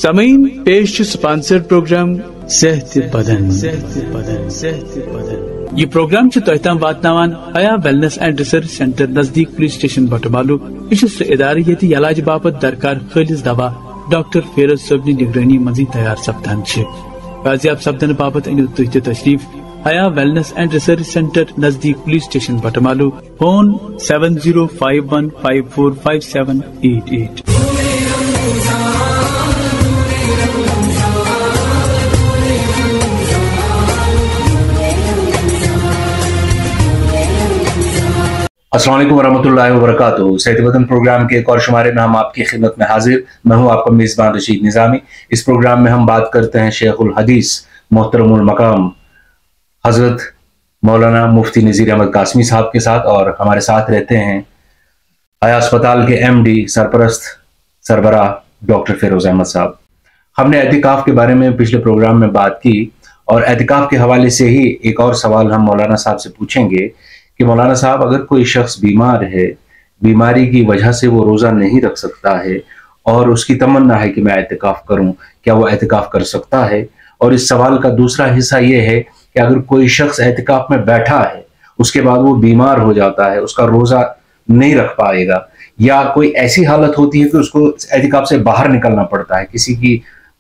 سامعین پیش sponsor programme صحت بدن یہ پروگرام تہ تام واتناوان حیا ویلنس اینڈ ریسرچ سینٹر نزدیک پولیس سٹیشن بٹمالو. یہ سہ ادارہ یت علاج باپت درکار خالص دوا ڈاکٹر فیروز صٲبنہِ نگرانی منزی تیار سپدان. بازیاب سپدن باپت انیو تُہۍ تہِ تشریف حیا ویلنس اینڈ ریسرچ سینٹر نزدیک پولیس سٹیشن بٹمالو. فون 7051545788. السلام علیکم ورحمۃ اللہ وبرکاتہ. صحت بدن پروگرام کے ایک اور شمارے میں ہم آپ کی خدمت میں حاضر. میں ہوں آپ کا میزبان رشید نظامی. اس پروگرام میں ہم بات کرتے ہیں شیخ الحدیث محترم المقام حضرت مولانا مفتی نذیر احمد قاسمی صاحب کے ساتھ، اور ہمارے ساتھ رہتے ہیں حیا اسپتال کے MD سرپرست سربراہ ڈاکٹر فیروز احمد صاحب. ہم نے اعتکاف کے بارے میں پچھلے پروگرام میں بات کی، اور اعتکاف کے حوالے سے ہی ایک اور سوال ہم مولانا صاحب سے پوچھیں گے کہ مولانا صاحب اگر کوئی شخص بیمار ہے، بیماری کی وجہ سے وہ روزہ نہیں رکھ سکتا ہے اور اس کی تمنا ہے کہ میں اعتکاف کروں، کیا وہ اعتکاف کر سکتا ہے؟ اور اس سوال کا دوسرا حصہ یہ ہے کہ اگر کوئی شخص اعتکاف میں بیٹھا ہے، اس کے بعد وہ بیمار ہو جاتا ہے، اس کا روزہ نہیں رکھ پائے گا، یا کوئی ایسی حالت ہوتی ہے کہ اس کو اعتکاف سے باہر نکلنا پڑتا ہے، کسی کی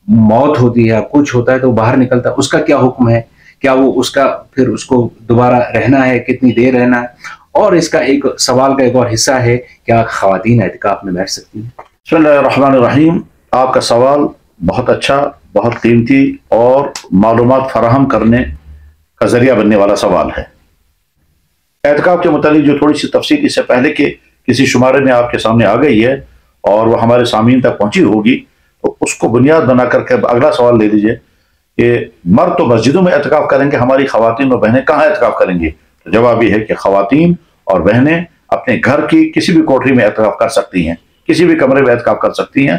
موت ہوتی ہے، کچھ ہوتا ہے تو باہر نکلتا ہے، اس کا کیا حکم ہے؟ کیا وہ اس کا پھر اس کو دوبارہ رہنا ہے، کتنی دیر رہنا ہے؟ اور اس کا ایک سوال کا ایک اور حصہ ہے، کیا خواتین اعتکاف میں بیٹھ سکتی ہیں؟ بسم اللہ الرحمن الرحیم. آپ کا سوال بہت اچھا، بہت قیمتی اور معلومات فراہم کرنے کا ذریعہ بننے والا سوال ہے. اعتکاف کے متعلق جو تھوڑی سی تفصیل اس سے پہلے کہ کسی شمارے میں آپ کے سامنے آ گئی ہے اور وہ ہمارے سامعین تک پہنچی ہوگی، تو اس کو بنیاد بنا کر کے اگلا سوال لے لیجئے کہ مرد تو مسجدوں میں اعتکاف کریں گے، ہماری خواتین اور بہنیں کہاں اعتکاف کریں گے؟ تو جواب یہ ہے کہ خواتین اور بہنیں اپنے گھر کی کسی بھی کوٹری میں اعتکاف کر سکتی ہیں، کسی بھی کمرے میں اعتکاف کر سکتی ہیں.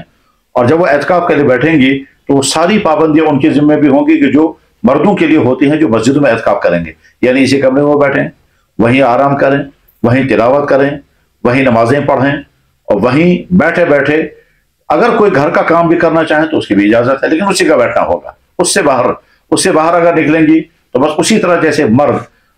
اور جب وہ اعتکاف کے لیے بیٹھیں گی تو وہ ساری پابندیاں ان کے ذمہ بھی ہوں گی کہ جو مردوں کے لیے ہوتی ہیں جو مسجدوں میں اعتکاف کریں گے. یعنی اسی کمرے میں وہ بیٹھیں، وہیں آرام کریں، وہیں تلاوت کریں، وہیں نمازیں پڑھیں، اور وہیں بیٹھے بیٹھے اگر کوئی گھر کا کام بھی کرنا چاہیں تو اس کی بھی اجازت ہے، لیکن اسی کا بیٹھنا ہوگا. اس سے باہر اگر نکلیں گی تو بس اسی طرح جیسے مرد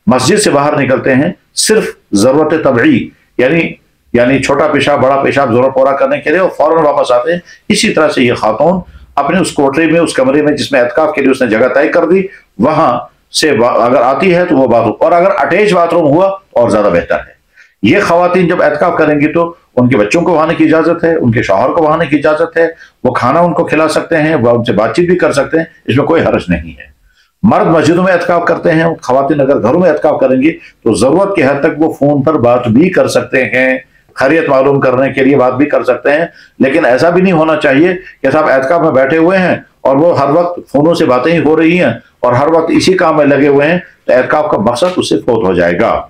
مسجد سے باہر نکلتے ہیں صرف ضرورت طبعی، یعنی چھوٹا پیشاب بڑا پیشاب ضرورت پورا کرنے کے لیے اور فوراً واپس آتے ہیں، اسی طرح سے یہ خاتون اپنے اس کوٹری میں، اس کمرے میں جس میں اعتکاف کے لیے اس نے جگہ طے کر دی، وہاں سے اگر آتی ہے تو وہ باتھ روم، اور اگر اٹیچ باتھ روم ہوا تو اور زیادہ بہتر ہے. یہ خواتین جب اعتکاف کریں گی تو ان کے بچوں کو وہاں آنے کی اجازت ہے، ان کے شوہر کو وہاں آنے کی اجازت ہے، وہ کھانا ان کو کھلا سکتے ہیں، وہ ان سے بات چیت بھی کر سکتے ہیں، اس میں کوئی حرج نہیں ہے. مرد مسجدوں میں اعتکاف کرتے ہیں، خواتین اگر گھروں میں اعتکاف کریں گی تو ضرورت کی حد تک وہ فون پر بات بھی کر سکتے ہیں، خیریت معلوم کرنے کے لیے بات بھی کر سکتے ہیں. لیکن ایسا بھی نہیں ہونا چاہیے کہ صاحب اعتکاف میں بیٹھے ہوئے ہیں اور وہ ہر وقت فونوں سے باتیں ہی ہو رہی ہیں اور ہر وقت اسی کام میں لگے ہوئے ہیں، تو اعتکاف کا مقصد اس سے فوت ہو جائے گا.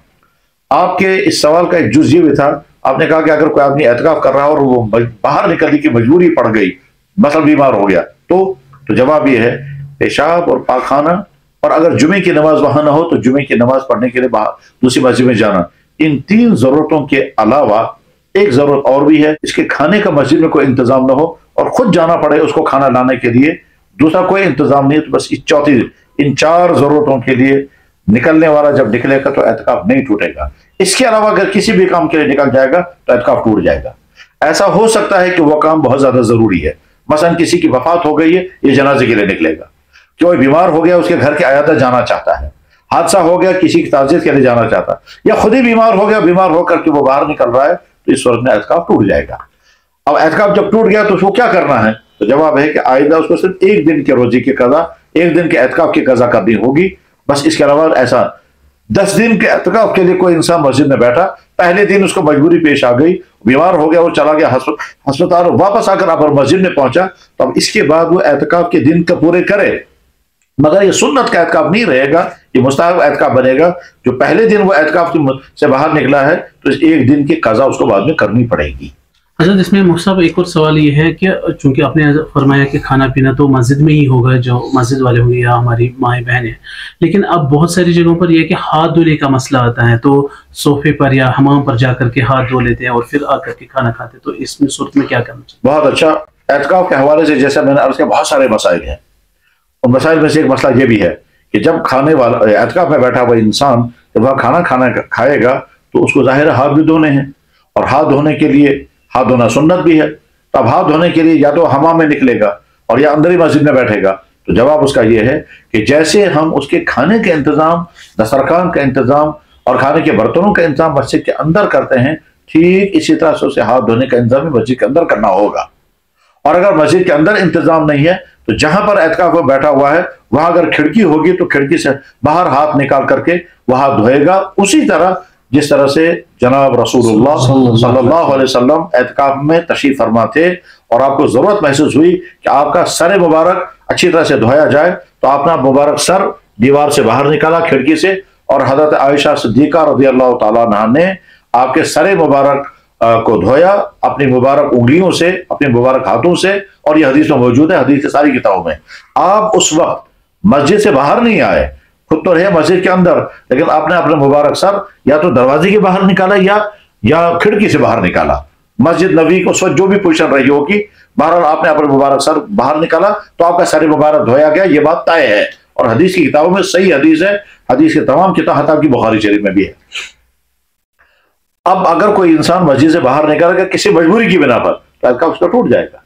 آپ کے اس سوال کا ایک جز یہ بھی تھا، آپ نے کہا کہ اگر کوئی آدمی اعتکاف کر رہا اور وہ باہر نکلنے کی مجبوری پڑ گئی، مثلا بیمار ہو گیا، تو جواب یہ ہے پیشاب اور پاکخانہ، اور اگر جمعے کی نماز وہاں نہ ہو تو جمعے کی نماز پڑھنے کے لیے دوسری مسجد میں جانا. ان تین ضرورتوں کے علاوہ ایک ضرورت اور بھی ہے، اس کے کھانے کا مسجد میں کوئی انتظام نہ ہو اور خود جانا پڑے اس کو کھانا لانے کے لیے، دوسرا کوئی انتظام نہیں، تو بس ان چار ضرورتوں کے لیے نکلنے والا جب نکلے گا تو اعتکاف نہیں ٹوٹے گا. اس کے علاوہ اگر کسی بھی کام کے لیے نکل جائے گا تو اعتکاف ٹوٹ جائے گا. ایسا ہو سکتا ہے کہ وہ کام بہت زیادہ ضروری ہے، مثلا کسی کی وفات ہو گئی ہے، یہ جنازے کے لیے نکلے گا. کوئی بیمار ہو گیا، اس کے گھر کے عیادت جانا چاہتا ہے، حادثہ ہو گیا، کسی کی تعزیت کے لیے جانا چاہتا ہے، یا خود ہی بیمار ہو گیا، بیمار ہو کر کے وہ باہر نکل رہا ہے، تو اس صورت میں اعتکاف ٹوٹ جائے گا. اب اعتکاف جب ٹوٹ گیا تو اس کو کیا کرنا ہے؟ تو جواب ہے کہ آئندہ اس کو صرف ایک دن کے روزے کی قضا، ایک دن کے اعتکاف کی قضا کرنی ہوگی، بس. اس کے علاوہ ایسا 10 دن کے اعتکاف کے لیے کوئی انسان مسجد میں بیٹھا، پہلے دن اس کو مجبوری پیش آ گئی، بیمار ہو گیا، وہ چلا گیا ہسپتال، واپس آ کر اب مسجد میں پہنچا، تو اب اس کے بعد وہ اعتکاف کے دن کا پورے کرے، مگر یہ سنت کا اعتکاف نہیں رہے گا، یہ مستحب اعتکاف بنے گا. جو پہلے دن وہ اعتکاف سے باہر نکلا ہے تو اس ایک دن کی قضا اس کو بعد میں کرنی پڑے گی. حضرت اس میں مختلف ایک اور سوال یہ ہے کہ چونکہ آپ نے فرمایا کہ کھانا پینا تو مسجد میں ہی ہوگا، جو مسجد والے ہوں گے یا ہماری مائیں بہنیں، لیکن اب بہت ساری جگہوں پر یہ ہے کہ ہاتھ دھونے کا مسئلہ آتا ہے، تو صوفے پر یا حمام پر جا کر کے ہاتھ دھو لیتے ہیں اور پھر آ کر کے کھانا کھاتے ہیں، تو اس میں صورت میں کیا کرنا چاہیے؟ بہت اچھا. اعتکاف کے حوالے سے جیسا میں نے عرض کیا بہت سارے مسائل ہیں. ان مسائل میں سے ایک مسئلہ یہ بھی ہے کہ جب کھانے والا اعتکاف میں بیٹھا ہوا انسان جب وہ کھانا کھائے گا تو اس کو ظاہر ہاتھ بھی دھونے ہیں، اور ہاتھ دھونے کے لیے ہاتھ دھونا سنت بھی ہے. تو اب ہاتھ دھونے کے لیے یا تو حمام میں نکلے گا اور یا اندر ہی مسجد میں بیٹھے گا. تو جواب اس کا یہ ہے کہ جیسے ہم اس کے کھانے کے انتظام، دسترخوان کا انتظام اور کھانے کے برتنوں کا انتظام مسجد کے اندر کرتے ہیں، ٹھیک اسی طرح سے اسے ہاتھ دھونے کا انتظام مسجد کے اندر کرنا ہوگا. اور اگر مسجد کے اندر انتظام نہیں ہے تو جہاں پر اعتکاف میں بیٹھا ہوا ہے وہاں اگر کھڑکی ہوگی تو کھڑکی سے باہر ہاتھ نکال کر کے وہ ہاتھ دھوئے گا، اسی طرح جس طرح سے جناب رسول اللہ صلی اللہ علیہ وسلم اعتکاف میں تشریف فرما تھے اور آپ کو ضرورت محسوس ہوئی کہ آپ کا سر مبارک اچھی طرح سے دھویا جائے، تو آپ نے مبارک سر دیوار سے باہر نکالا کھڑکی سے، اور حضرت عائشہ صدیقہ رضی اللہ تعالیٰ عنہا نے آپ کے سر مبارک کو دھویا اپنی مبارک انگلیوں سے، اپنے مبارک ہاتھوں سے، اور یہ حدیث میں موجود ہے، حدیث کی ساری کتابوں میں. آپ اس وقت مسجد سے باہر نہیں آئے، خود تو رہے مسجد کے اندر، لیکن آپ نے اپنے مبارک سر یا تو دروازے کے باہر نکالا یا کھڑکی سے باہر نکالا. مسجد نبی کو سوچ جو بھی پوزیشن رہی ہوگی، بہرحال آپ نے اپنے مبارک سر باہر نکالا تو آپ کا سر مبارک دھویا گیا. یہ بات طے ہے اور حدیث کی کتابوں میں صحیح حدیث ہے، حدیث کی تمام کتاب حتیٰ کی بخاری شریف میں بھی ہے. اب اگر کوئی انسان مسجد سے باہر نکل گیا کسی مجبوری کی بنا پر تو اعتکاف اس کا ٹوٹ جائے گا.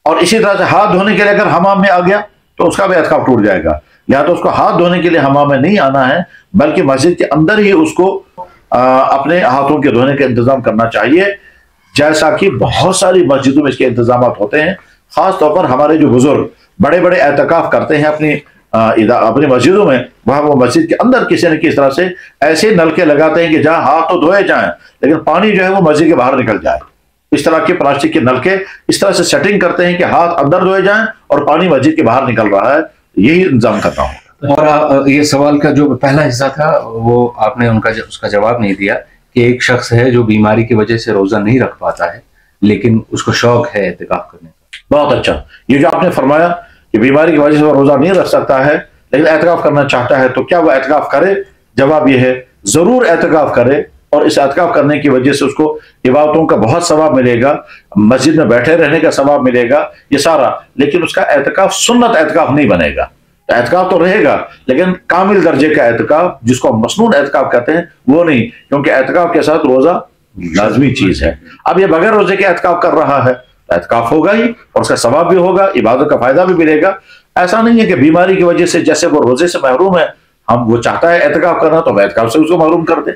اور اسی طرح سے ہاتھ دھونے کے لیے اگر حمام میں آ گیا تو اس کا بھی اعتکاف ٹوٹ جائے گا. یا تو اس کو ہاتھ دھونے کے لیے حمام میں نہیں آنا ہے بلکہ مسجد کے اندر ہی اس کو اپنے ہاتھوں کے دھونے کا انتظام کرنا چاہیے، جیسا کہ بہت ساری مسجدوں میں اس کے انتظامات ہوتے ہیں. خاص طور پر ہمارے جو بزرگ بڑے بڑے اعتکاف کرتے ہیں اپنی مسجدوں میں، وہاں وہ مسجد کے اندر کسی نہ کسی طرح سے ایسے نلکے لگاتے ہیں کہ جہاں ہاتھ تو دھوئے جائیں لیکن پانی جو ہے وہ مسجد کے باہر نکل جائے. اس طرح کے پلاسٹک کے نلکے اس طرح سے سیٹنگ کرتے ہیں کہ ہاتھ اندر دھوئے جائیں اور پانی مسجد کے باہر نکل رہا ہے. یہی انتظام کرتا ہوں. اور یہ سوال کا جو پہلا حصہ تھا وہ آپ نے اس کا جواب نہیں دیا کہ ایک شخص ہے جو بیماری کی وجہ سے روزہ نہیں رکھ پاتا ہے لیکن اس کو شوق ہے اعتکاف کرنے کا. بہت اچھا. یہ جو آپ نے فرمایا کہ بیماری کی وجہ سے وہ روزہ نہیں رکھ سکتا ہے لیکن اعتکاف کرنا چاہتا ہے، تو کیا وہ اعتکاف کرے؟ جواب یہ ہے ضرور اعتکاف کرے، اور اس اعتکاف کرنے کی وجہ سے اس کو عبادتوں کا بہت ثواب ملے گا، مسجد میں بیٹھے رہنے کا ثواب ملے گا، یہ سارا. لیکن اس کا اعتکاف سنت اعتکاف نہیں بنے گا. اعتکاف تو رہے گا لیکن کامل درجے کا اعتکاف جس کو مسنون اعتکاف کہتے ہیں وہ نہیں، کیونکہ اعتکاف کے ساتھ روزہ لازمی چیز ہے. اب یہ بغیر روزے کے اعتکاف کر رہا ہے، اعتکاف ہوگا ہی اور اس کا ثواب بھی ہوگا، عبادت کا فائدہ بھی ملے گا. ایسا نہیں ہے کہ بیماری کی وجہ سے جیسے وہ روزے سے محروم ہے، وہ چاہتا ہے اعتکاف کرنا تو اعتکاف سے اس کو محروم کر دے.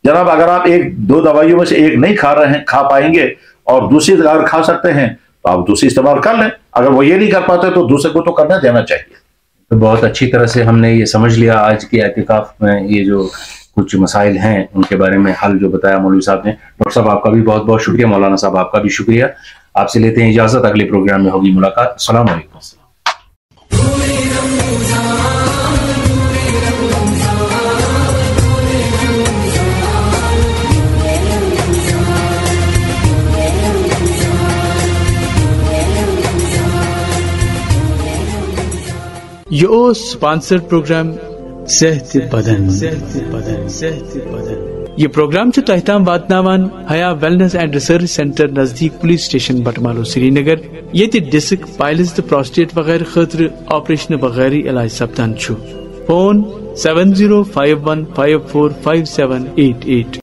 جناب اگر آپ دو دوائیوں میں سے ایک نہیں کھا پائیں گے اور دوسری اگر کھا سکتے ہیں تو آپ دوسری استعمال کر لیں. اگر وہ یہ نہیں کر پاتے تو دوسرے کو تو کرنا دینا چاہیے. تو بہت اچھی طرح سے ہم نے یہ سمجھ لیا آج کے اعتکاف میں یہ جو کچھ مسائل ہیں ان کے بارے میں حل جو بتایا مولوی صاحب نے. ڈاکٹر صاحب آپ کا بھی بہت بہت شکریہ، مولانا صاحب آپ کا بھی شکریہ. آپ سے لیتے ہیں اجازت، اگلے پروگرام میں ہوگی ملاقات. السلام علیکم. یہ سپانسر پروگرام صحت بدن. یہ پروگرام تہ تام واتناوان حیا ویلنس اینڈ ریسرچ سینٹر نزدیک پولیس اسٹیشن بٹمالو سری نگر، یہ ڈسک پائلز تو پروسٹیٹ وغیرہ خاطر آپریشن وغیرہ علاج سپدان. فون 7051545788.